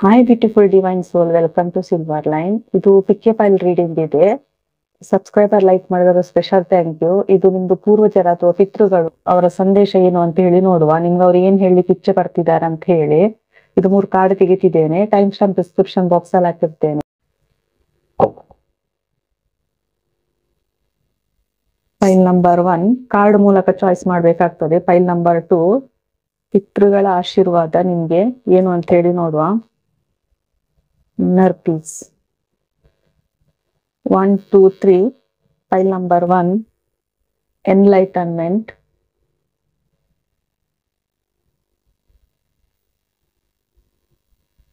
Hi beautiful divine soul, welcome to silver line. ಇದು ಪಿಕ್ಕೆ file reading ಇದೆ. Subscriber like ಮಾಡಿರೋ ಸ್ಪೆಷಲ್ ಥ್ಯಾಂಕ್ ಯು. ಇದು ನಿಮ್ದು ಪೂರ್ವಜರ ಅಥವಾ ಪಿತೃಗಳು ಅವರ ಸಂದೇಶ ಏನು ಅಂತ ಹೇಳಿ ನೋಡುವ. ನಿಮ್ಗೆ ಅವ್ರು ಏನ್ ಹೇಳಿ ಇಚ್ಛೆ ಪಡ್ತಿದ್ದಾರೆ ಅಂತ ಹೇಳಿ. ಇದು 3 ಕಾರ್ಡ್ ತೆಗಿತಿದ್ದೇನೆ. ಟೈಮ್ ಸ್ಟಾಂಪ್ ಡಿಸ್ಕ್ರಿಪ್ಷನ್ ಬಾಕ್ಸ್ ಅಲ್ಲಿ ಹಾಕಿರ್ತೇನೆ. ಫೈಲ್ ನಂಬರ್ 1 ಕಾರ್ಡ್ ಮೂಲಕ ಚಾಯ್ಸ್ ಮಾಡ್ಬೇಕಾಗ್ತದೆ. ಫೈಲ್ ನಂಬರ್ 2 ಪಿತೃಗಳ ಆಶೀರ್ವಾದ ನಿಮ್ಗೆ ಏನು ಅಂತ ಹೇಳಿ ನೋಡುವ. Inner peace. 1, 2, 3. File number 1. Enlightenment.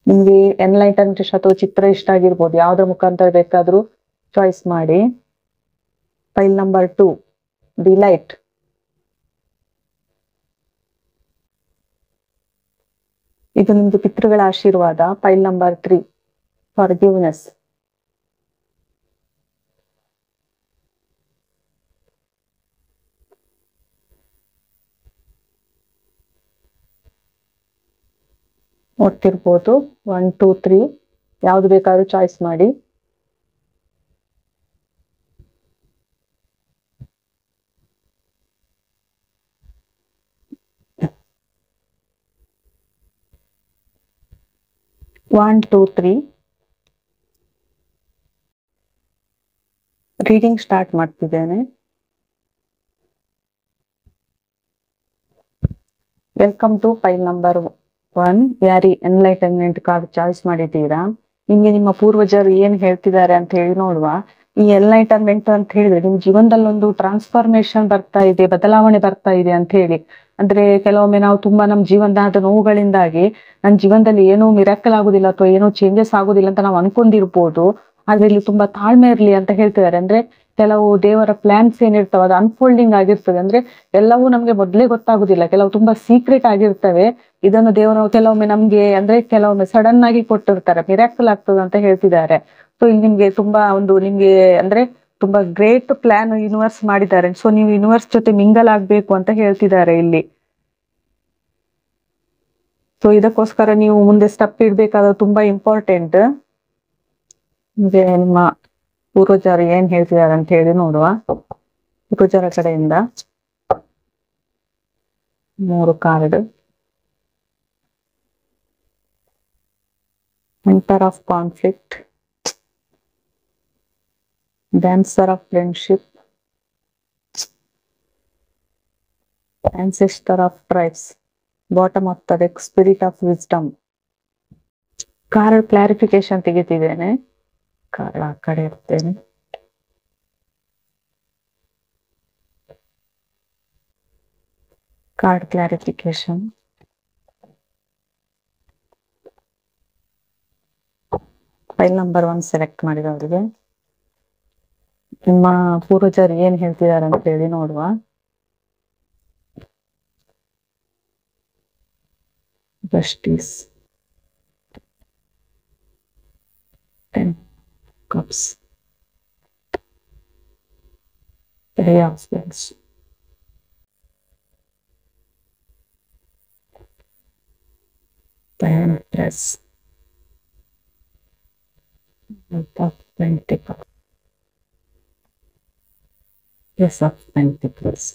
ನಿಮ್ಗೆ ಎನ್ಲೈಟನ್ಮೆಂಟ್ ಅಥವಾ ಚಿತ್ರ ಇಷ್ಟ ಆಗಿರ್ಬೋದು. ಯಾವ್ದ್ರ ಮುಖಾಂತರ ಬೇಕಾದ್ರೂ ಚಾಯ್ಸ್ ಮಾಡಿ. File number 2. ಡಿಲೈಟ್. ಇದು ನಿಮ್ದು ಪಿತೃಗಳ ಆಶೀರ್ವಾದ. File number 3. Forgiveness. ನೋಡ್ತಿರ್ಬೋದು. 1, 2, 3 ಯಾವ್ದು ಬೇಕಾದ್ರೂ ಚಾಯ್ಸ್ ಮಾಡಿ. One, 2, 3 ರೀಡಿಂಗ್ ಸ್ಟಾರ್ಟ್ ಮಾಡ್ತಿದ್ದೇನೆ. Welcome to file number 1. ಯಾರಿ ಎನ್ಲೈಟನ್ಮೆಂಟ್ ಕಾರ್ಡ್ ಚಾಯ್ಸ್ ಮಾಡಿದ್ದೀರಾ, ನಿಮ್ಗೆ ನಿಮ್ಮ ಪೂರ್ವಜರು ಏನ್ ಹೇಳ್ತಿದ್ದಾರೆ ಅಂತ ಹೇಳಿ ನೋಡುವ. ಈ ಎನ್ಲೈಟನ್ಮೆಂಟ್ ಅಂತ ಹೇಳಿದ್ರೆ ನಿಮ್ ಜೀವನದಲ್ಲಿ ಒಂದು ಟ್ರಾನ್ಸ್ಫಾರ್ಮೇಶನ್ ಬರ್ತಾ ಇದೆ, ಬದಲಾವಣೆ ಬರ್ತಾ ಇದೆ ಅಂತ ಹೇಳಿ. ಅಂದ್ರೆ ಕೆಲವೊಮ್ಮೆ ನಾವು ತುಂಬಾ ನಮ್ ಜೀವನದ ನೋವುಗಳಿಂದಾಗಿ ನನ್ನ ಜೀವನದಲ್ಲಿ ಏನೋ ಮಿರಾಕಲ್ ಆಗುದಿಲ್ಲ ಅಥವಾ ಏನೋ ಚೇಂಜಸ್ ಆಗುದಿಲ್ಲ ಅಂತ ನಾವು ಅನ್ಕೊಂಡಿರ್ಬೋದು. ಆದ್ರೆ ಇಲ್ಲಿ ತುಂಬಾ ತಾಳ್ಮೆ ಇರ್ಲಿ ಅಂತ ಹೇಳ್ತಿದ್ದಾರೆ. ಅಂದ್ರೆ ಕೆಲವು ದೇವರ ಪ್ಲಾನ್ಸ್ ಏನಿರ್ತಾವ ಅದು ಅನ್ಫೋಲ್ಡಿಂಗ್ ಆಗಿರ್ತದೆ. ಅಂದ್ರೆ ಎಲ್ಲವೂ ನಮ್ಗೆ ಮೊದ್ಲೇ ಗೊತ್ತಾಗುದಿಲ್ಲ, ಕೆಲವು ತುಂಬಾ ಸೀಕ್ರೆಟ್ ಆಗಿರ್ತವೆ. ಇದನ್ನು ದೇವರು ಕೆಲವೊಮ್ಮೆ ನಮ್ಗೆ ಅಂದ್ರೆ ಕೆಲವೊಮ್ಮೆ ಸಡನ್ ಆಗಿ ಕೊಟ್ಟಿರ್ತಾರೆ, ಮಿರಾಕಲ್ ಆಗ್ತದೆ ಅಂತ ಹೇಳ್ತಿದ್ದಾರೆ. ಸೊ ಇಲ್ಲಿ ನಿಮ್ಗೆ ತುಂಬಾ ನಿಮ್ಗೆ ಅಂದ್ರೆ ತುಂಬಾ ಗ್ರೇಟ್ ಪ್ಲಾನ್ ಯೂನಿವರ್ಸ್ ಮಾಡಿದ್ದಾರೆ. ಸೊ ನೀವು ಯೂನಿವರ್ಸ್ ಜೊತೆ ಮಿಂಗಲ್ ಆಗ್ಬೇಕು ಅಂತ ಹೇಳ್ತಿದ್ದಾರೆ ಇಲ್ಲಿ. ಸೊ ಇದಕ್ಕೋಸ್ಕರ ನೀವು ಮುಂದೆ ಸ್ಟೆಪ್ ಇಡ್ಬೇಕಾದ ತುಂಬಾ ಇಂಪಾರ್ಟೆಂಟ್. ನಿಮ್ಮ ಪೂರ್ವಜರು ಏನ್ ಹೇಳ್ತಿದ್ದಾರೆ ಅಂತ ಹೇಳಿ ನೋಡುವ. ಪೂರ್ವಜರ ಕಡೆಯಿಂದ 3 card. Mentor of conflict, dancer of friendship, ancestor of tribes, bottom of the deck, spirit of wisdom. Card clarification ತೆಗಿತಿದ್ದೇನೆ. ಕಾರ್ಡ್ ಆ ಕಡೆ ಇರ್ತೇನೆ. Card clarification. File number 1 select ಮಾಡಿದವರಿಗೆ ನಿಮ್ಮ ಪೂರ್ವಜರು ಏನ್ ಹೇಳ್ತಿದ್ದಾರೆ ಅಂತ ಹೇಳಿ ನೋಡುವ. Justice, 10 cups, Three of Wands, Empress, Knight of Pentacles, Ace of Pentacles,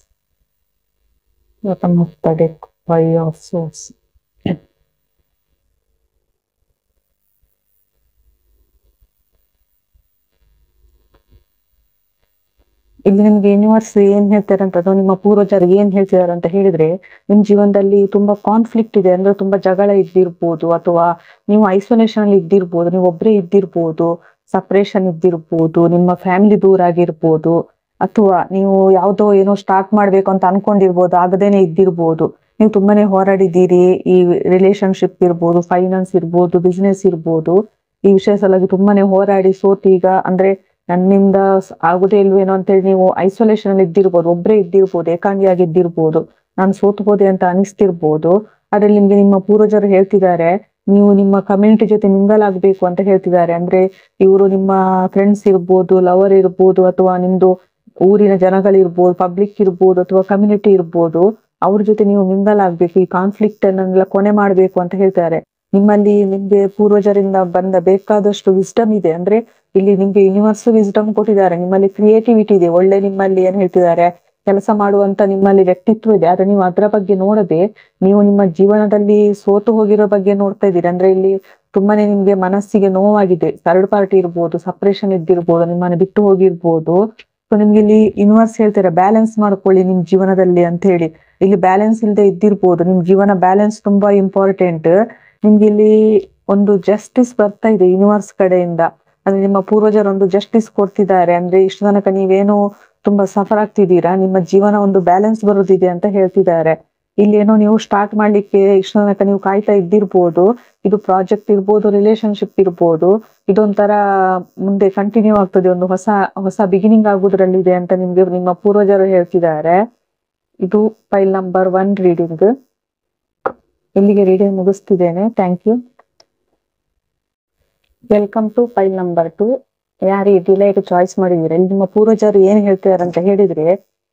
bottom of the deck, Five of Swords. ಇಲ್ಲಿ ನಿಮ್ಗೆ ಯೂನಿವರ್ಸ್ ಏನ್ ಹೇಳ್ತಾರೆ ಅಂತ ಅಥವಾ ನಿಮ್ಮ ಪೂರ್ವಜರು ಏನ್ ಹೇಳ್ತಿದಾರೆ ಅಂತ ಹೇಳಿದ್ರೆ, ನಿಮ್ ಜೀವನದಲ್ಲಿ ತುಂಬಾ ಕಾನ್ಫ್ಲಿಕ್ಟ್ ಇದೆ. ಅಂದ್ರೆ ತುಂಬಾ ಜಗಳ ಇದ್ದಿರ್ಬೋದು, ಅಥವಾ ನೀವು ಐಸೋಲೇಷನ್ ಅಲ್ಲಿ ಇದ್ದಿರ್ಬೋದು, ನೀವು ಒಬ್ಬರೇ ಇದ್ದಿರ್ಬೋದು, ಸಪರೇಷನ್ ಇದ್ದಿರ್ಬೋದು, ನಿಮ್ಮ ಫ್ಯಾಮಿಲಿ ದೂರ ಆಗಿರ್ಬೋದು, ಅಥವಾ ನೀವು ಯಾವ್ದೋ ಏನೋ ಸ್ಟಾರ್ಟ್ ಮಾಡ್ಬೇಕು ಅಂತ ಅನ್ಕೊಂಡಿರ್ಬೋದು, ಆಗದೇನೆ ಇದ್ದಿರ್ಬೋದು. ನೀವು ತುಂಬಾನೇ ಹೋರಾಡಿದ್ದೀರಿ. ಈ ರಿಲೇಶನ್ಶಿಪ್ ಇರ್ಬೋದು, ಫೈನಾನ್ಸ್ ಇರ್ಬೋದು, ಬಿಸ್ನೆಸ್ ಇರ್ಬೋದು, ಈ ವಿಷಯ ಸಲುವಾಗಿ ತುಂಬಾನೇ ಹೋರಾಡಿ ಸೋತೀಗ ಅಂದ್ರೆ ನನ್ನಿಂದ ಆಗುದೇ ಇಲ್ವೇನೋ ಅಂತೇಳಿ ನೀವು ಐಸೋಲೇಷನ್ ಅಲ್ಲಿ ಇದ್ದಿರ್ಬೋದು, ಒಬ್ಬರೇ ಇದ್ದಿರ್ಬೋದು, ಏಕಾಂಗಿಯಾಗಿ ಇದ್ದಿರ್ಬೋದು, ನಾನು ಸೋತ್ಬೋದೆ ಅಂತ ಅನಿಸ್ತಿರ್ಬೋದು. ಅದ್ರಲ್ಲಿ ನಿಮ್ಗೆ ನಿಮ್ಮ ಪೂರ್ವಜರು ಹೇಳ್ತಿದ್ದಾರೆ ನೀವು ನಿಮ್ಮ ಕಮ್ಯುನಿಟಿ ಜೊತೆ ಮಿಂಗಲ್ ಆಗ್ಬೇಕು ಅಂತ ಹೇಳ್ತಿದ್ದಾರೆ. ಅಂದ್ರೆ ಇವರು ನಿಮ್ಮ ಫ್ರೆಂಡ್ಸ್ ಇರ್ಬೋದು, ಲವರ್ ಇರ್ಬೋದು, ಅಥವಾ ನಿಮ್ದು ಊರಿನ ಜನಗಳಿರ್ಬೋದು, ಪಬ್ಲಿಕ್ ಇರ್ಬೋದು, ಅಥವಾ ಕಮ್ಯುನಿಟಿ ಇರ್ಬೋದು, ಅವ್ರ ಜೊತೆ ನೀವು ಮಿಂಗಲ್ ಆಗ್ಬೇಕು. ಈ ಕಾನ್ಫ್ಲಿಕ್ಟ್ ಅನ್ನೆಲ್ಲ ಕೊನೆ ಮಾಡ್ಬೇಕು ಅಂತ ಹೇಳ್ತಾರೆ. ನಿಮ್ಮಲ್ಲಿ ನಿಮ್ಗೆ ಪೂರ್ವಜರಿಂದ ಬಂದ ಬೇಕಾದಷ್ಟು ವಿಸ್ಡಮ್ ಇದೆ. ಅಂದ್ರೆ ಇಲ್ಲಿ ನಿಮ್ಗೆ ಯೂನಿವರ್ಸ್ ವಿಸ್ಡಮ್ ಕೊಟ್ಟಿದ್ದಾರೆ, ನಿಮ್ಮಲ್ಲಿ ಕ್ರಿಯೇಟಿವಿಟಿ ಇದೆ, ಒಳ್ಳೆ ನಿಮ್ಮಲ್ಲಿ ಏನ್ ಹೇಳ್ತಿದ್ದಾರೆ ಕೆಲಸ ಮಾಡುವಂತ ನಿಮ್ಮಲ್ಲಿ ವ್ಯಕ್ತಿತ್ವ ಇದೆ. ಆದ್ರೆ ನೀವು ಅದರ ಬಗ್ಗೆ ನೋಡದೆ ನೀವು ನಿಮ್ಮ ಜೀವನದಲ್ಲಿ ಸೋತು ಹೋಗಿರೋ ಬಗ್ಗೆ ನೋಡ್ತಾ ಇದ್ದೀರಿ. ಅಂದ್ರೆ ಇಲ್ಲಿ ತುಂಬಾನೇ ನಿಮ್ಗೆ ಮನಸ್ಸಿಗೆ ನೋವಾಗಿದೆ, ಥರ್ಡ್ ಪಾರ್ಟಿ ಇರ್ಬೋದು, ಸಪರೇಷನ್ ಇದ್ದಿರ್ಬೋದು, ನಿಮ್ಮನ್ನ ಬಿಟ್ಟು ಹೋಗಿರ್ಬೋದು. ಸೊ ನಿಮ್ಗೆ ಇಲ್ಲಿ ಯೂನಿವರ್ಸ್ ಹೇಳ್ತಾರೆ ಬ್ಯಾಲೆನ್ಸ್ ಮಾಡ್ಕೊಳ್ಳಿ ನಿಮ್ ಜೀವನದಲ್ಲಿ ಅಂತ ಹೇಳಿ. ಇಲ್ಲಿ ಬ್ಯಾಲೆನ್ಸ್ ಇಲ್ಲದೆ ಇದ್ದಿರ್ಬೋದು, ನಿಮ್ ಜೀವನ ಬ್ಯಾಲೆನ್ಸ್ ತುಂಬಾ ಇಂಪಾರ್ಟೆಂಟ್. ನಿಮ್ಗೆ ಇಲ್ಲಿ ಒಂದು ಜಸ್ಟಿಸ್ ಬರ್ತಾ ಇದೆ ಯೂನಿವರ್ಸ್ ಕಡೆಯಿಂದ. ಅಂದ್ರೆ ನಿಮ್ಮ ಪೂರ್ವಜರು ಒಂದು ಜಸ್ಟಿಸ್ ಕೊಡ್ತಿದ್ದಾರೆ. ಅಂದ್ರೆ ಇಷ್ಟು ತನಕ ನೀವೇನು ತುಂಬಾ ಸಫರ್ ಆಗ್ತಿದ್ದೀರಾ, ನಿಮ್ಮ ಜೀವನ ಒಂದು ಬ್ಯಾಲೆನ್ಸ್ ಬರೋದಿದೆ ಅಂತ ಹೇಳ್ತಿದ್ದಾರೆ. ಇಲ್ಲಿ ಏನೋ ನೀವು ಸ್ಟಾರ್ಟ್ ಮಾಡ್ಲಿಕ್ಕೆ ಇಷ್ಟು ತನಕ ನೀವು ಕಾಯ್ತಾ ಇದ್ದಿರ್ಬೋದು. ಇದು ಪ್ರಾಜೆಕ್ಟ್ ಇರ್ಬೋದು, ರಿಲೇಶನ್ಶಿಪ್ ಇರ್ಬೋದು, ಇದೊಂಥರ ಮುಂದೆ ಕಂಟಿನ್ಯೂ ಆಗ್ತದೆ, ಒಂದು ಹೊಸ ಹೊಸ ಬಿಗಿನಿಂಗ್ ಆಗುದ್ರಲ್ಲಿದೆ ಅಂತ ನಿಮ್ಗೆ ನಿಮ್ಮ ಪೂರ್ವಜರು ಹೇಳ್ತಿದ್ದಾರೆ. ಇದು ಫೈಲ್ ನಂಬರ್ 1 ರೀಡಿಂಗ್. ಇಲ್ಲಿಗೆ ರೀಡಿಂಗ್ ಮುಗಿಸ್ತಿದ್ದೇನೆ. Thank you. Welcome to file number 2. ಯಾರು ಈ ಡಿಲೈಟ್ ಚಾಯ್ಸ್ ಮಾಡಿದ್ರೆ ನಿಮ್ಮ ಪೂರ್ವಜರು ಏನ್ ಹೇಳ್ತಾರೆ ಅಂತ ಹೇಳಿದ್ರೆ,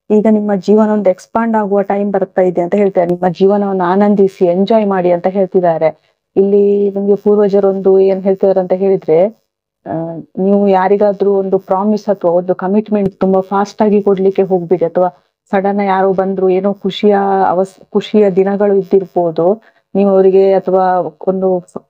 ಈಗ ನಿಮ್ಮ ಜೀವನ ಒಂದು ಎಕ್ಸ್ಪಾಂಡ್ ಆಗುವ ಟೈಮ್ ಬರ್ತಾ ಇದೆ ಅಂತ ಹೇಳ್ತಾರೆ. ನಿಮ್ಮ ಜೀವನವನ್ನು ಆನಂದಿಸಿ ಎಂಜಾಯ್ ಮಾಡಿ ಅಂತ ಹೇಳ್ತಿದ್ದಾರೆ. ಇಲ್ಲಿ ನಿಮ್ಗೆ ಪೂರ್ವಜರು ಒಂದು ಏನ್ ಹೇಳ್ತಿದಾರೆ ಅಂತ ಹೇಳಿದ್ರೆ, ನೀವು ಯಾರಿಗಾದ್ರೂ ಒಂದು ಪ್ರಾಮಿಸ್ ಅಥವಾ ಒಂದು ಕಮಿಟ್ಮೆಂಟ್ ತುಂಬಾ ಫಾಸ್ಟ್ ಆಗಿ ಕೊಡ್ಲಿಕ್ಕೆ ಹೋಗ್ಬೇಡಿ. ಅಥವಾ ಸಡನ್ ಯಾರೋ ಬಂದ್ರು, ಏನೋ ಖುಷಿಯ ದಿನಗಳು ಇದ್ದಿರ್ಬೋದು, ನೀವು ಅವರಿಗೆ ಅಥವಾ ಒಂದು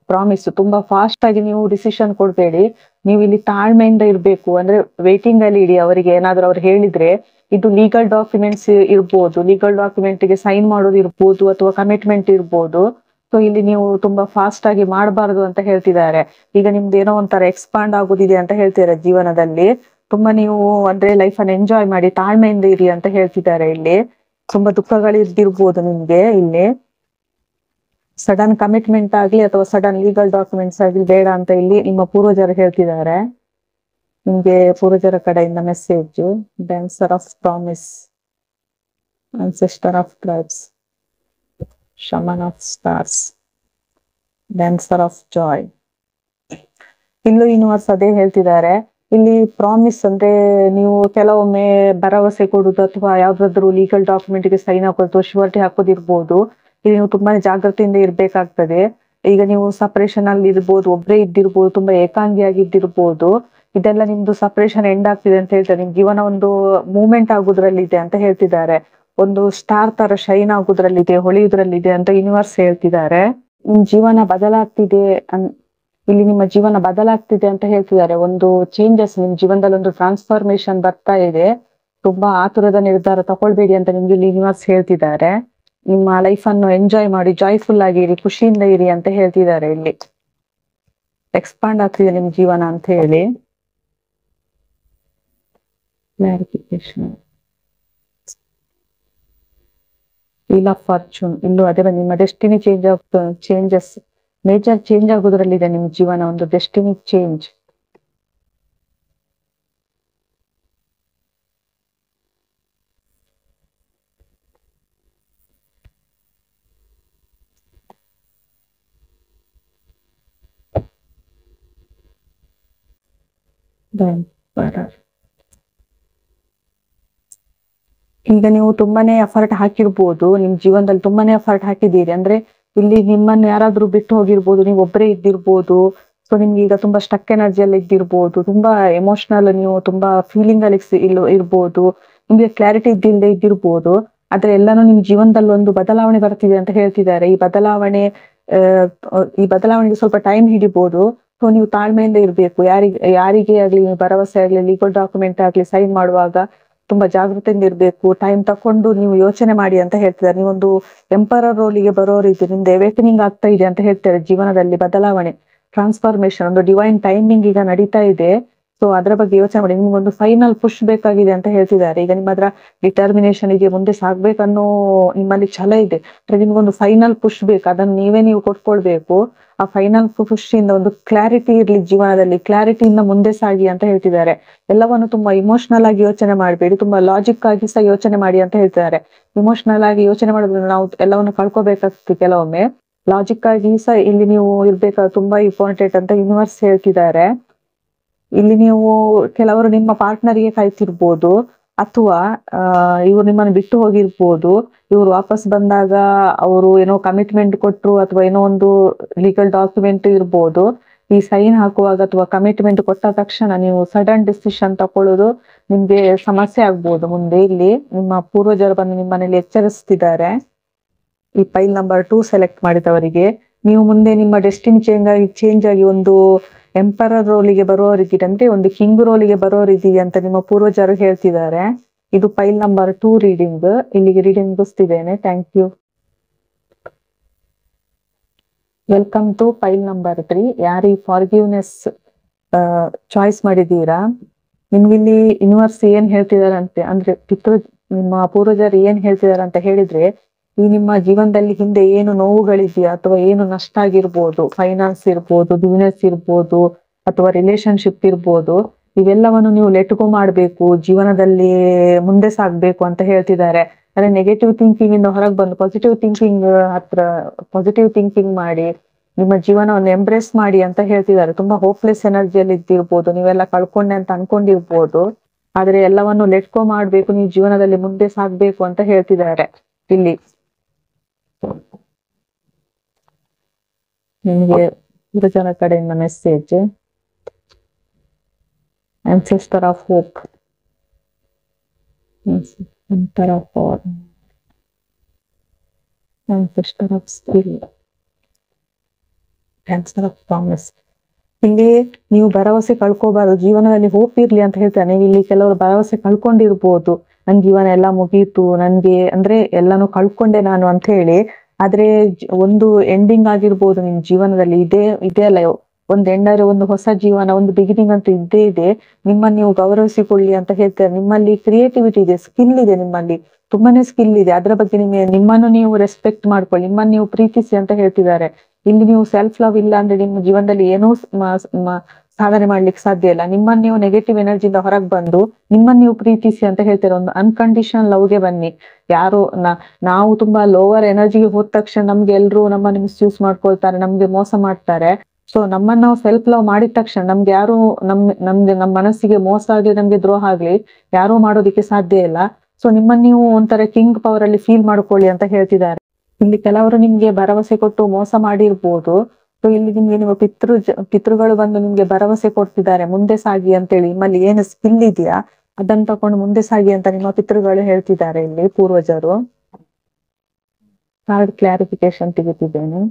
ಪ್ರಾಮಿಸ್ ತುಂಬಾ ಫಾಸ್ಟ್ ಆಗಿ ನೀವು ಡಿಸಿಷನ್ ಕೊಡ್ಬೇಡಿ. ನೀವು ಇಲ್ಲಿ ತಾಳ್ಮೆಯಿಂದ ಇರ್ಬೇಕು. ಅಂದ್ರೆ ವೇಟಿಂಗ್ ಅಲ್ಲಿ ಇಡಿ. ಅವರಿಗೆ ಏನಾದ್ರು ಅವ್ರು ಹೇಳಿದ್ರೆ, ಇದು ಲೀಗಲ್ ಡಾಕ್ಯುಮೆಂಟ್ಸ್ ಇರ್ಬೋದು, ಲೀಗಲ್ ಡಾಕ್ಯುಮೆಂಟ್ ಗೆ ಸೈನ್ ಮಾಡೋದು ಇರ್ಬೋದು, ಅಥವಾ ಕಮಿಟ್ಮೆಂಟ್ ಇರ್ಬೋದು. ಸೊ ಇಲ್ಲಿ ನೀವು ತುಂಬಾ ಫಾಸ್ಟ್ ಆಗಿ ಮಾಡಬಾರ್ದು ಅಂತ ಹೇಳ್ತಿದ್ದಾರೆ. ಈಗ ನಿಮ್ದು ಏನೋ ಒಂಥರ ಎಕ್ಸ್ಪಾಂಡ್ ಆಗೋದಿದೆ ಅಂತ ಹೇಳ್ತಿದ್ದಾರೆ ಜೀವನದಲ್ಲಿ. ತುಂಬಾ ನೀವು ಅಂದ್ರೆ ಲೈಫ್ ಅನ್ನು ಎಂಜಾಯ್ ಮಾಡಿ, ತಾಳ್ಮೆಯಿಂದ ಇರಿ ಅಂತ ಹೇಳ್ತಿದ್ದಾರೆ. ಇಲ್ಲಿ ತುಂಬಾ ದುಃಖಗಳು ಇದ್ದಿರ್ಬೋದು ನಿಮ್ಗೆ. ಇಲ್ಲಿ ಸಡನ್ ಕಮಿಟ್ಮೆಂಟ್ ಆಗ್ಲಿ ಅಥವಾ ಸಡನ್ ಲೀಗಲ್ ಡಾಕ್ಯುಮೆಂಟ್ಸ್ ಆಗ್ಲಿ ಬೇಡ ಅಂತ ಇಲ್ಲಿ ನಿಮ್ಮ ಪೂರ್ವಜರು ಹೇಳ್ತಿದ್ದಾರೆ. ನಿಮ್ಗೆ ಪೂರ್ವಜರ ಕಡೆಯಿಂದ message: dancer of promise, ancestor of tribes, shaman of stars, dancer of joy. ಇಲ್ಲೂ ಯೂನಿವರ್ಸ್ ಅದೇ ಹೇಳ್ತಿದ್ದಾರೆ. ಇಲ್ಲಿ ಪ್ರಾಮಿಸ್ ಅಂದ್ರೆ ನೀವು ಕೆಲವೊಮ್ಮೆ ಭರವಸೆ ಕೊಡುದು ಅಥವಾ ಯಾವ್ದಾದ್ರು ಲೀಗಲ್ ಡಾಕ್ಯುಮೆಂಟ್ ಗೆ ಸೈನ್ ಹಾಕೋದು ಅಥವಾ ಶ್ಯೂರಿಟಿ ಹಾಕೋದಿರ್ಬೋದು. ಇಲ್ಲಿ ನೀವು ತುಂಬಾನೇ ಜಾಗೃತಿಯಿಂದ ಇರ್ಬೇಕಾಗ್ತದೆ. ಈಗ ನೀವು ಸಪರೇಷನ್ ಅಲ್ಲಿ ಇರ್ಬೋದು, ಒಬ್ರೇ ಇದ್ದಿರ್ಬೋದು, ತುಂಬಾ ಏಕಾಂಗಿಯಾಗಿದ್ದಿರ್ಬೋದು. ಇದೆಲ್ಲ ನಿಮ್ದು ಸಪರೇಷನ್ ಎಂಡ್ ಆಗ್ತಿದೆ ಅಂತ ಹೇಳ್ತಾರೆ. ನಿಮ್ ಜೀವನ ಒಂದು ಮೂವ್ಮೆಂಟ್ ಆಗುದ್ರಲ್ಲಿದೆ ಅಂತ ಹೇಳ್ತಿದ್ದಾರೆ. ಒಂದು ಸ್ಟಾರ್ ತರ ಶೈನ್ ಆಗುದ್ರಲ್ಲಿದೆ, ಹೊಳೆಯುದ್ರಲ್ಲಿದೆ ಅಂತ ಯೂನಿವರ್ಸ್ ಹೇಳ್ತಿದ್ದಾರೆ. ನಿಮ್ ಜೀವನ ಬದಲಾಗ್ತಿದೆ, ಇಲ್ಲಿ ನಿಮ್ಮ ಜೀವನ ಬದಲಾಗ್ತಿದೆ ಅಂತ ಹೇಳ್ತಿದ್ದಾರೆ. ಒಂದು ಚೇಂಜಸ್ ನಿಮ್ ಜೀವನದಲ್ಲಿ ಒಂದು ಟ್ರಾನ್ಸ್ಫಾರ್ಮೇಶನ್ ಬರ್ತಾ ಇದೆ. ತುಂಬಾ ಆತುರದ ನಿರ್ಧಾರ ತಗೊಳ್ಬೇಡಿ ಅಂತ ನಿಮ್ಗೆ ಇಲ್ಲಿ ಯೂನಿವರ್ಸ್ ಹೇಳ್ತಿದ್ದಾರೆ. ನಿಮ್ಮ ಲೈಫ್ ಅನ್ನು ಎಂಜಾಯ್ ಮಾಡಿ, ಜಾಯ್ಫುಲ್ ಆಗಿ ಇರಿ, ಖುಷಿಯಿಂದ ಇರಿ ಅಂತ ಹೇಳ್ತಿದ್ದಾರೆ. ಇಲ್ಲಿ ಎಕ್ಸ್ಪಾಂಡ್ ಆಗ್ತಿದೆ ನಿಮ್ ಜೀವನ ಅಂತ ಹೇಳಿ ಕ್ಲಾರಿಫಿಕೇಶನ್. Wheel of fortune. ಇಲ್ಲೂ ಅದೇ ನಿಮ್ಮ ಡೆಸ್ಟಿನಿ ಚೇಂಜಸ್ ಮೇಜರ್ ಚೇಂಜ್ ಆಗೋದ್ರಲ್ಲಿದೆ ನಿಮ್ ಜೀವನ, ಒಂದು ಡೆಸ್ಟಿನಿ ಚೇಂಜ್. ಈಗ ನೀವು ತುಂಬಾನೇ ಎಫರ್ಟ್ ಹಾಕಿರ್ಬೋದು, ನಿಮ್ ಜೀವನದಲ್ಲಿ ತುಂಬಾನೇ ಎಫರ್ಟ್ ಹಾಕಿದ್ದೀರಿ. ಅಂದ್ರೆ ಇಲ್ಲಿ ನಿಮ್ಮನ್ನು ಯಾರಾದ್ರೂ ಬಿಟ್ಟು ಹೋಗಿರ್ಬೋದು, ನೀವು ಒಬ್ಬರೇ ಇದ್ದಿರ್ಬೋದು. ಸೊ ನಿಮ್ಗೆ ಈಗ ತುಂಬಾ ಸ್ಟಕ್ ಎನರ್ಜಿಯಲ್ಲಿ ಇದ್ದಿರ್ಬೋದು, ತುಂಬಾ ಎಮೋಷನಲ್, ನೀವು ತುಂಬಾ ಫೀಲಿಂಗ್ ಅಲ್ಲಿ ಇರ್ಬೋದು, ನಿಮ್ಗೆ ಕ್ಲಾರಿಟಿ ಇದ್ದಿಲ್ಲದೆ ಇದ್ದಿರ್ಬೋದು. ಆದ್ರೆ ಎಲ್ಲಾನು ನಿಮ್ ಜೀವನದಲ್ಲಿ ಒಂದು ಬದಲಾವಣೆ ಬರ್ತಿದೆ ಅಂತ ಹೇಳ್ತಿದ್ದಾರೆ. ಈ ಬದಲಾವಣೆಗೆ ಸ್ವಲ್ಪ ಟೈಮ್ ಹಿಡಿಬಹುದು. ಸೊ ನೀವು ತಾಳ್ಮೆಯಿಂದ ಇರ್ಬೇಕು. ಯಾರಿಗೆ ಆಗ್ಲಿ ಭರವಸೆ ಆಗ್ಲಿ ಲೀಗಲ್ ಡಾಕ್ಯುಮೆಂಟ್ ಆಗ್ಲಿ ಸೈನ್ ಮಾಡುವಾಗ ತುಂಬಾ ಜಾಗೃತಿಯಿಂದ ಇರ್ಬೇಕು. ಟೈಮ್ ತಕೊಂಡು ನೀವು ಯೋಚನೆ ಮಾಡಿ ಅಂತ ಹೇಳ್ತಿದ್ದಾರೆ. ನೀವೊಂದು ಎಂಪರರ್ ರೋಲಿಗೆ ಬರೋರಿದ್ದು, ನಿಮ್ದು ಅವೇಕನಿಂಗ್ ಆಗ್ತಾ ಇದೆ ಅಂತ ಹೇಳ್ತಾರೆ. ಜೀವನದಲ್ಲಿ ಬದಲಾವಣೆ, ಟ್ರಾನ್ಸ್ಫಾರ್ಮೇಶನ್, ಒಂದು ಡಿವೈನ್ ಟೈಮಿಂಗ್ ಈಗ ನಡೀತಾ ಇದೆ. ಸೊ ಅದ್ರ ಬಗ್ಗೆ ಯೋಚನೆ ಮಾಡಿ. ನಿಮ್ಗೊಂದು ಫೈನಲ್ ಪುಷ್ ಬೇಕಾಗಿದೆ ಅಂತ ಹೇಳ್ತಿದ್ದಾರೆ. ಈಗ ನಿಮ್ಮ ಹತ್ರ ಡಿಟರ್ಮಿನೇಷನ್ ಇದೆ, ಮುಂದೆ ಸಾಗ್ಬೇಕನ್ನೋ ನಿಮ್ಮಲ್ಲಿ ಛಲ ಇದೆ. ನಿಮ್ಗೊಂದು ಫೈನಲ್ ಪುಷ್ ಬೇಕು, ಅದನ್ನ ನೀವು ಕೊಟ್ಕೊಳ್ಬೇಕು. ಆ ಫೈನಲ್ ಪುಷ್ ಇಂದ ಒಂದು ಕ್ಲಾರಿಟಿ ಇರ್ಲಿ ಜೀವನದಲ್ಲಿ, ಕ್ಲಾರಿಟಿಯಿಂದ ಮುಂದೆ ಸಾಗಿ ಅಂತ ಹೇಳ್ತಿದ್ದಾರೆ. ಎಲ್ಲವನ್ನು ತುಂಬಾ ಇಮೋಷನಲ್ ಆಗಿ ಯೋಚನೆ ಮಾಡಬೇಡಿ, ತುಂಬಾ ಲಾಜಿಕ್ ಆಗಿ ಸಹ ಯೋಚನೆ ಮಾಡಿ ಅಂತ ಹೇಳ್ತಿದ್ದಾರೆ. ಇಮೋಷನಲ್ ಆಗಿ ಯೋಚನೆ ಮಾಡೋದ್ರಿಂದ ನಾವು ಎಲ್ಲವನ್ನು ಕಳ್ಕೊಬೇಕಾಗ್ತದೆ. ಕೆಲವೊಮ್ಮೆ ಲಾಜಿಕ್ ಆಗಿ ಸಹ ಇಲ್ಲಿ ನೀವು ಇರ್ಬೇಕಾದ್ರೆ ತುಂಬಾ ಇಂಪಾರ್ಟೆಂಟ್ ಅಂತ ಯೂನಿವರ್ಸ್ ಹೇಳ್ತಿದ್ದಾರೆ. ಇಲ್ಲಿ ನೀವು ಕೆಲವರು ನಿಮ್ಮ ಪಾರ್ಟ್ನರ್ಗೆ ಕಾಯ್ತಿರ್ಬೋದು. ಅಥವಾ ಇವ್ರು ನಿಮ್ಮನ್ನು ಬಿಟ್ಟು ಹೋಗಿರ್ಬೋದು. ಇವ್ರು ವಾಪಸ್ ಬಂದಾಗ ಅವರು ಏನೋ ಕಮಿಟ್ಮೆಂಟ್ ಕೊಟ್ರು ಅಥವಾ ಏನೋ ಒಂದು ಲೀಗಲ್ ಡಾಕ್ಯುಮೆಂಟ್ ಇರ್ಬೋದು. ಈ ಸೈನ್ ಹಾಕುವಾಗ ಅಥವಾ ಕಮಿಟ್ಮೆಂಟ್ ಕೊಟ್ಟ ತಕ್ಷಣ ನೀವು ಸಡನ್ ಡಿಸಿಷನ್ ತಕೊಳ್ಳೋದು ನಿಮ್ಗೆ ಸಮಸ್ಯೆ ಆಗ್ಬೋದು ಮುಂದೆ. ಇಲ್ಲಿ ನಿಮ್ಮ ಪೂರ್ವಜರು ಬಂದು ನಿಮ್ಮನೇಲಿ ಎಚ್ಚರಿಸ್ತಿದ್ದಾರೆ. ಈ ಫೈಲ್ ನಂಬರ್ 2 ಸೆಲೆಕ್ಟ್ ಮಾಡಿದವರಿಗೆ ನೀವು ಮುಂದೆ ನಿಮ್ಮ ಡೆಸ್ಟಿನಿ ಚೇಂಜ್ ಆಗಿ ಒಂದು ಎಂಪರರ್ ರೋಲಿಗೆ ಬರೋರಿದ್ದೀರಿ, ಅಂದ್ರೆ ಒಂದು ಕಿಂಗ್ ರೋಲಿಗೆ ಬರೋರಿದ್ದೀರಿ ಅಂತ ನಿಮ್ಮ ಪೂರ್ವಜರು ಹೇಳ್ತಿದ್ದಾರೆ. ಇದು ಫೈಲ್ ನಂಬರ್ 2 ರೀಡಿಂಗ್. ಇಲ್ಲಿಗೆ ರೀಡಿಂಗ್ ಮುಗಿಸ್ತಿದ್ದೇನೆ. Thank you. Welcome to file number 3. ಯಾರು ಈ ಫಾರ್ಗಿವ್ನೆಸ್ ಚಾಯ್ಸ್ ಮಾಡಿದ್ದೀರಾ, ನಿಮ್ಗಿಲ್ಲಿ ಯೂನಿವರ್ಸ್ ಏನ್ ಹೇಳ್ತಿದಾರಂತೆ ಅಂದ್ರೆ ನಿಮ್ಮ ಪೂರ್ವಜರು ಏನ್ ಹೇಳ್ತಿದಾರೆ ಅಂತ ಹೇಳಿದ್ರೆ, ಈ ನಿಮ್ಮ ಜೀವನದಲ್ಲಿ ಹಿಂದೆ ಏನು ನೋವುಗಳಿದೆಯಾ ಅಥವಾ ಏನು ನಷ್ಟ ಆಗಿರ್ಬೋದು, ಫೈನಾನ್ಸ್ ಇರ್ಬೋದು, ಬಿಸ್ನೆಸ್ ಇರ್ಬೋದು ಅಥವಾ ರಿಲೇಶನ್ಶಿಪ್ ಇರ್ಬೋದು, ಇವೆಲ್ಲವನ್ನು ನೀವು ಲೆಟ್ ಗೋ ಮಾಡ್ಬೇಕು, ಜೀವನದಲ್ಲಿ ಮುಂದೆ ಸಾಗ್ಬೇಕು ಅಂತ ಹೇಳ್ತಿದ್ದಾರೆ. ಅಂದ್ರೆ ನೆಗೆಟಿವ್ ಥಿಂಕಿಂಗ್ ಇಂದ ಹೊರಗೆ ಬಂದು ಪಾಸಿಟಿವ್ ಥಿಂಕಿಂಗ್ ಮಾಡಿ ನಿಮ್ಮ ಜೀವನವನ್ನು ಎಂಬ್ರೇಸ್ ಮಾಡಿ ಅಂತ ಹೇಳ್ತಿದ್ದಾರೆ. ತುಂಬಾ ಹೋಪ್ಲೆಸ್ ಎನರ್ಜಿಯಲ್ಲಿ ಇದ್ದಿರ್ಬೋದು, ನೀವೆಲ್ಲ ಕಳ್ಕೊಂಡೆ ಅಂತ ಅನ್ಕೊಂಡಿರ್ಬೋದು, ಆದ್ರೆ ಎಲ್ಲವನ್ನು ಲೆಟ್ ಗೋ ಮಾಡ್ಬೇಕು, ನೀವು ಜೀವನದಲ್ಲಿ ಮುಂದೆ ಸಾಗ್ಬೇಕು ಅಂತ ಹೇಳ್ತಿದ್ದಾರೆ. ಇಲ್ಲಿ ನಿಮ್ಗೆ ಜನ ಕಡೆಯಿಂದ message. ancestor of hope, ancestor of honor, ancestor of skill, ancestor of promise. ಇಲ್ಲಿ ನೀವು ಭರವಸೆ ಕಳ್ಕೋಬಾರದು, ಜೀವನದಲ್ಲಿ ಹೋಪ್ ಇರ್ಲಿ ಅಂತ ಹೇಳ್ತಾನೆ. ಇಲ್ಲಿ ಕೆಲವರು ಭರವಸೆ ಕಳ್ಕೊಂಡಿರ್ಬೋದು, ನನ್ ಜೀವನ ಎಲ್ಲ ಮುಗೀತು, ನನ್ಗೆ ಅಂದ್ರೆ ಎಲ್ಲಾನು ಕಳ್ಕೊಂಡೆ ನಾನು ಅಂತ ಹೇಳಿ. ಆದ್ರೆ ಒಂದು ಎಂಡಿಂಗ್ ಆಗಿರ್ಬೋದು ನಿಮ್ ಜೀವನದಲ್ಲಿ. ಇದೇ ಅಲ್ಲ, ಒಂದು ಎಂಡರ್, ಒಂದು ಹೊಸ ಜೀವನ, ಒಂದು ಬಿಗಿನಿಂಗ್ ಅಂತ ಇದ್ದೇ ಇದೆ. ನಿಮ್ಮನ್ನ ನೀವು ಗೌರವಿಸಿಕೊಳ್ಳಿ ಅಂತ ಹೇಳ್ತಾರೆ. ನಿಮ್ಮಲ್ಲಿ ಕ್ರಿಯೇಟಿವಿಟಿ ಇದೆ, ಸ್ಕಿಲ್ ಇದೆ, ನಿಮ್ಮಲ್ಲಿ ತುಂಬಾನೇ ಸ್ಕಿಲ್ ಇದೆ. ಅದ್ರ ಬಗ್ಗೆ ನಿಮ್ಮನ್ನು ನೀವು ರೆಸ್ಪೆಕ್ಟ್ ಮಾಡ್ಕೊಳ್ಳಿ, ನಿಮ್ಮನ್ನು ನೀವು ಪ್ರೀತಿಸಿ ಅಂತ ಹೇಳ್ತಿದ್ದಾರೆ. ಇಲ್ಲಿ ನೀವು ಸೆಲ್ಫ್ ಲವ್ ಇಲ್ಲ ಅಂದ್ರೆ ನಿಮ್ಮ ಜೀವನದಲ್ಲಿ ಏನೂ ಸಾಧನೆ ಮಾಡ್ಲಿಕ್ಕೆ ಸಾಧ್ಯ ಇಲ್ಲ. ನಿಮ್ಮನ್ನ ನೀವು ನೆಗೆಟಿವ್ ಎನರ್ಜಿಯಿಂದ ಹೊರಗೆ ಬಂದು ನಿಮ್ಮನ್ನ ನೀವು ಪ್ರೀತಿಸಿ ಅಂತ ಹೇಳ್ತಾರೆ. ಒಂದು ಅನ್ಕಂಡೀಷನಲ್ ಲವ್ಗೆ ಬನ್ನಿ. ಯಾರು ನಾವು ತುಂಬಾ ಲೋವರ್ ಎನರ್ಜಿಗೆ ಹೋದ ತಕ್ಷಣ ನಮ್ಗೆ ಎಲ್ರು ನಮ್ಮನ್ನು ಮಿಸ್ಯೂಸ್ ಮಾಡ್ಕೊಳ್ತಾರೆ, ನಮ್ಗೆ ಮೋಸ ಮಾಡ್ತಾರೆ. ಸೊ ನಮ್ಮನ್ನ ನಾವು ಸೆಲ್ಫ್ ಲವ್ ಮಾಡಿದ ತಕ್ಷಣ ನಮ್ಗೆ ಯಾರು ನಮ್ಮ ಮನಸ್ಸಿಗೆ ಮೋಸ ಆಗ್ಲಿ, ನಮ್ಗೆ ದ್ರೋಹ ಆಗ್ಲಿ ಯಾರು ಮಾಡೋದಿಕ್ಕೆ ಸಾಧ್ಯ ಇಲ್ಲ. ಸೊ ನಿಮ್ಮನ್ನ ನೀವು ಒಂಥರ ಕಿಂಗ್ ಪವರ್ ಅಲ್ಲಿ ಫೀಲ್ ಮಾಡ್ಕೊಳ್ಳಿ ಅಂತ ಹೇಳ್ತಿದ್ದಾರೆ. ಇಲ್ಲಿ ಕೆಲವರು ನಿಮ್ಗೆ ಭರವಸೆ ಕೊಟ್ಟು ಮೋಸ ಮಾಡಿರ್ಬೋದು. ಸೊ ಇಲ್ಲಿ ನಿಮ್ಗೆ ನಿಮ್ಮ ಪಿತೃಗಳು ಬಂದು ನಿಮ್ಗೆ ಭರವಸೆ ಕೊಡ್ತಿದ್ದಾರೆ ಮುಂದೆ ಸಾಗಿ ಅಂತೇಳಿ. ನಿಮ್ಮಲ್ಲಿ ಏನು ಸ್ಕಿಲ್ ಇದೆಯಾ ಅದನ್ನ ತಕೊಂಡು ಮುಂದೆ ಸಾಗಿ ಅಂತ ನಿಮ್ಮ ಪಿತೃಗಳು ಹೇಳ್ತಿದ್ದಾರೆ. ಇಲ್ಲಿ ಪೂರ್ವಜರು ಕಾರ್ಡ್ ಕ್ಲಾರಿಫಿಕೇಶನ್ ತೆಗೆದಿದ್ದೇನೆ.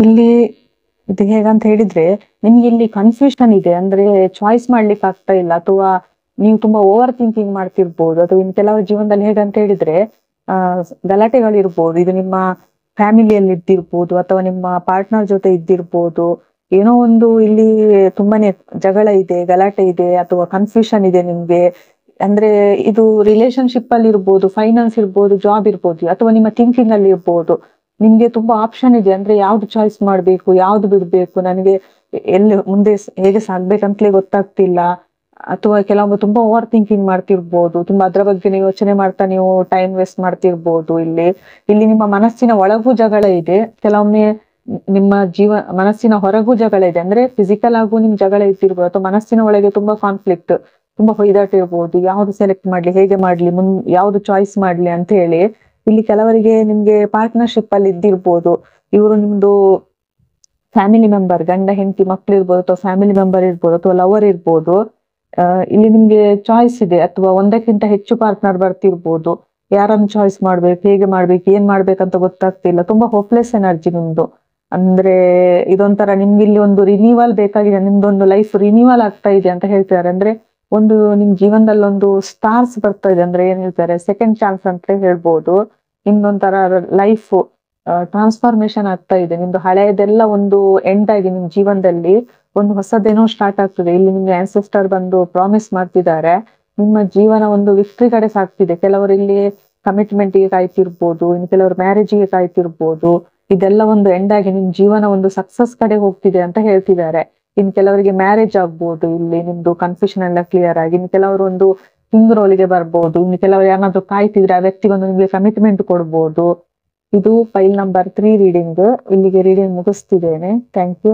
ಇಲ್ಲಿ ಇದು ಹೇಗಂತ ಹೇಳಿದ್ರೆ, ನಿಮ್ಗೆ ಇಲ್ಲಿ ಕನ್ಫ್ಯೂಷನ್ ಇದೆ, ಅಂದ್ರೆ ಚಾಯ್ಸ್ ಮಾಡ್ಲಿಕ್ಕೆ ಆಗ್ತಾ ಇಲ್ಲ, ಅಥವಾ ನೀವು ತುಂಬಾ ಓವರ್ ಥಿಂಕಿಂಗ್ ಮಾಡ್ತಿರ್ಬೋದು. ಅಥವಾ ಇನ್ ಕೆಲವರ ಜೀವನದಲ್ಲಿ ಹೇಗಂತ ಹೇಳಿದ್ರೆ ಗಲಾಟೆಗಳಿರ್ಬೋದು. ಇದು ನಿಮ್ಮ ಫ್ಯಾಮಿಲಿಯಲ್ಲಿ ಇದ್ದಿರ್ಬೋದು ಅಥವಾ ನಿಮ್ಮ ಪಾರ್ಟ್ನರ್ ಜೊತೆ ಇದ್ದಿರ್ಬೋದು. ಏನೋ ಒಂದು ಇಲ್ಲಿ ತುಂಬಾನೇ ಜಗಳ ಇದೆ, ಗಲಾಟೆ ಇದೆ, ಅಥವಾ ಕನ್ಫ್ಯೂಷನ್ ಇದೆ ನಿಮ್ಗೆ. ಅಂದ್ರೆ ಇದು ರಿಲೇಶನ್ಶಿಪ್ ಅಲ್ಲಿ ಇರ್ಬೋದು, ಫೈನಾನ್ಸ್ ಇರ್ಬೋದು, ಜಾಬ್ ಇರ್ಬೋದು, ಅಥವಾ ನಿಮ್ಮ ಥಿಂಕಿಂಗ್ ಅಲ್ಲಿ ಇರ್ಬೋದು. ನಿಮ್ಗೆ ತುಂಬಾ ಆಪ್ಷನ್ ಇದೆ, ಅಂದ್ರೆ ಯಾವ್ದು ಚಾಯ್ಸ್ ಮಾಡ್ಬೇಕು, ಯಾವ್ದು ಬಿಡ್ಬೇಕು, ನನಗೆ ಎಲ್ಲಿ ಮುಂದೆ ಹೇಗೆ ಸಾಗ್ಬೇಕಂತಲೇ ಗೊತ್ತಾಗ್ತಿಲ್ಲ. ಅಥವಾ ಕೆಲವೊಮ್ಮೆ ತುಂಬಾ ಓವರ್ ಥಿಂಕಿಂಗ್ ಮಾಡ್ತಿರ್ಬೋದು, ತುಂಬಾ ಅದ್ರ ಬಗ್ಗೆ ನೀವು ಯೋಚನೆ ಮಾಡ್ತಾ ನೀವು ಟೈಮ್ ವೇಸ್ಟ್ ಮಾಡ್ತಿರ್ಬೋದು. ಇಲ್ಲಿ ನಿಮ್ಮ ಮನಸ್ಸಿನ ಒಳಗೂ ಜಗಳ ಇದೆ, ಕೆಲವೊಮ್ಮೆ ನಿಮ್ಮ ಮನಸ್ಸಿನ ಹೊರಗೂ ಜಗಳ ಇದೆ. ಅಂದ್ರೆ ಫಿಸಿಕಲ್ ಆಗು ನಿಮ್ ಜಗಳ ಇದ್ದಿರ್ಬೋದು, ಅಥವಾ ಮನಸ್ಸಿನ ಒಳಗೆ ತುಂಬಾ ಕಾನ್ಫ್ಲಿಕ್ಟ್, ತುಂಬಾ ಹೊಯ್ದಾಟ ಇರ್ಬೋದು. ಯಾವ್ದು ಸೆಲೆಕ್ಟ್ ಮಾಡ್ಲಿ, ಹೇಗೆ ಮಾಡ್ಲಿ, ಯಾವ್ದು ಚಾಯ್ಸ್ ಮಾಡ್ಲಿ ಅಂತ ಹೇಳಿ. ಇಲ್ಲಿ ಕೆಲವರಿಗೆ ನಿಮ್ಗೆ ಪಾರ್ಟ್ನರ್ಶಿಪ್ ಅಲ್ಲಿ ಇದ್ದಿರ್ಬೋದು. ಇವರು ನಿಮ್ದು ಫ್ಯಾಮಿಲಿ ಮೆಂಬರ್, ಗಂಡ ಹೆಂಡತಿ ಮಕ್ಳು ಇರ್ಬೋದು, ಅಥವಾ ಫ್ಯಾಮಿಲಿ ಮೆಂಬರ್ ಇರ್ಬೋದು, ಅಥವಾ ಲವರ್ ಇರ್ಬೋದು. ಇಲ್ಲಿ ನಿಮ್ಗೆ ಚಾಯ್ಸ್ ಇದೆ, ಅಥವಾ ಒಂದಕ್ಕಿಂತ ಹೆಚ್ಚು ಪಾರ್ಟ್ನರ್ ಬರ್ತಿರ್ಬೋದು. ಯಾರನ್ನು ಚಾಯ್ಸ್ ಮಾಡ್ಬೇಕು, ಹೇಗೆ ಮಾಡ್ಬೇಕು, ಏನ್ ಮಾಡ್ಬೇಕಂತ ಗೊತ್ತಾಗ್ತಿಲ್ಲ. ತುಂಬಾ ಹೋಪ್ಲೆಸ್ ಎನರ್ಜಿ ನಿಮ್ದು. ಅಂದ್ರೆ ಇದೊಂಥರ ನಿಮ್ಗೆ ಇಲ್ಲಿ ಒಂದು ರಿನ್ಯೂವಲ್ ಬೇಕಾಗಿದೆ, ನಿಮ್ದೊಂದು ಲೈಫ್ ರಿನ್ಯೂವಲ್ ಆಗ್ತಾ ಇದೆ ಅಂತ ಹೇಳ್ತಾರೆ. ಅಂದ್ರೆ ಒಂದು ನಿಮ್ ಜೀವನದಲ್ಲಿ ಒಂದು ಸ್ಟಾರ್ಸ್ ಬರ್ತಾ ಇದೆ, ಅಂದ್ರೆ ಏನ್ ಹೇಳ್ತಾರೆ ಸೆಕೆಂಡ್ ಚಾನ್ಸ್ ಅಂತ ಹೇಳ್ಬೋದು. ನಿಮ್ದೊಂಥರ ಲೈಫ್ ಟ್ರಾನ್ಸ್ಫಾರ್ಮೇಶನ್ ಆಗ್ತಾ ಇದೆ. ನಿಮ್ದು ಹಳೆಯದೆಲ್ಲ ಒಂದು ಎಂಡ್ ಆಗಿ ನಿಮ್ ಜೀವನದಲ್ಲಿ ಒಂದು ಹೊಸದೇನೋ ಸ್ಟಾರ್ಟ್ ಆಗ್ತದೆ. ಇಲ್ಲಿ ನಿಮ್ಗೆ ಆನ್ಸೆಸ್ಟರ್ ಬಂದು ಪ್ರಾಮಿಸ್ ಮಾಡ್ತಿದ್ದಾರೆ, ನಿಮ್ಮ ಜೀವನ ಒಂದು ವಿಕ್ಟ್ರಿ ಕಡೆ ಸಾಗ್ತಿದೆ. ಕೆಲವರು ಇಲ್ಲಿ ಕಮಿಟ್ಮೆಂಟ್ ಗೆ ಕಾಯ್ತಿರ್ಬೋದು, ಇನ್ನು ಕೆಲವರು ಮ್ಯಾರೇಜಿಗೆ ಕಾಯ್ತಿರ್ಬೋದು. ಇದೆಲ್ಲ ಒಂದು ಎಂಡ್ ಆಗಿ ನಿಮ್ ಜೀವನ ಒಂದು ಸಕ್ಸಸ್ ಕಡೆ ಹೋಗ್ತಿದೆ ಅಂತ ಹೇಳ್ತಿದ್ದಾರೆ. ಇನ್ ಕೆಲವರಿಗೆ ಮ್ಯಾರೇಜ್ ಆಗ್ಬೋದು, ಇಲ್ಲಿ ನಿಮ್ದು ಕನ್ಫ್ಯೂಷನ್ ಎಲ್ಲ ಕ್ಲಿಯರ್ ಆಗಿ. ಇನ್ನು ಕೆಲವರು ಒಂದು ಹಿಂಗ್ ರೋಲಿಗೆ ಬರ್ಬೋದು. ಇನ್ನು ಕೆಲವರು ಯಾರಾದ್ರೂ ಕಾಯ್ತಿದ್ರೆ ಆ ವ್ಯಕ್ತಿ ಬಂದು ನಿಮ್ಗೆ ಕಮಿಟ್ಮೆಂಟ್ ಕೊಡ್ಬೋದು. ಇದು ಫೈಲ್ ನಂಬರ್ 3 ರೀಡಿಂಗ್. ಇಲ್ಲಿಗೆ ರೀಡಿಂಗ್ ಮುಗಿಸ್ತಿದ್ದೇನೆ. Thank you.